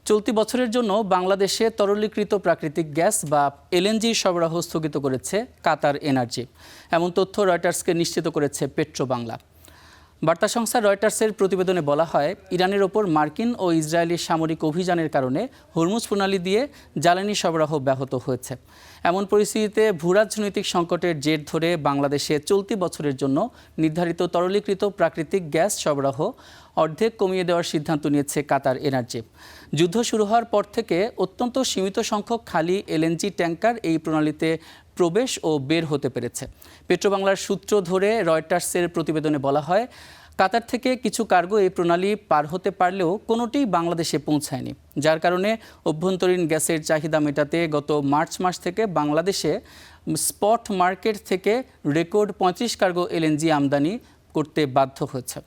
চলতি বছরের জন্য বাংলাদেশে তরলীকৃত প্রাকৃতিক গ্যাস বা এলএনজি সরবরাহ স্থগিত করেছে কাতার এনার্জি। এমন তথ্য রয়টার্সকে নিশ্চিত করেছে পেট্রোবাংলা। বার্তা সংস্থা রয়টার্সের প্রতিবেদনে বলা হয়, ইরানের ওপর মার্কিন ও ইসরায়েলি সামরিক অভিযানের কারণে হরমুজ প্রণালী দিয়ে জ্বালানি সরবরাহ ব্যাহত হয়েছে। এমন পরিস্থিতিতে ভূরাজনৈতিক সংকটের জের ধরে বাংলাদেশে চলতি বছরের জন্য নির্ধারিত তরলীকৃত প্রাকৃতিক গ্যাস সরবরাহ অর্ধেক কমিয়ে দেওয়ার সিদ্ধান্ত নিয়েছে কাতার এনার্জি। যুদ্ধ শুরু হওয়ার পর থেকে অত্যন্ত সীমিত সংখ্যক খালি এলএনজি ট্যাঙ্কার এই প্রণালীতে প্রবেশ ও বের হতে পেরেছে। পেট্রোবাংলার সূত্র ধরে রয়টার্সের প্রতিবেদনে বলা হয়, কাতার থেকে কিছু কার্গো এই প্রণালী পার হতে পারলেও কোনোটিই বাংলাদেশে পৌঁছায়নি, যার কারণে অভ্যন্তরীণ গ্যাসের চাহিদা মেটাতে গত মার্চ মাস থেকে বাংলাদেশে স্পট মার্কেট থেকে রেকর্ড 35 কার্গো এলএনজি আমদানি করতে বাধ্য হয়েছে।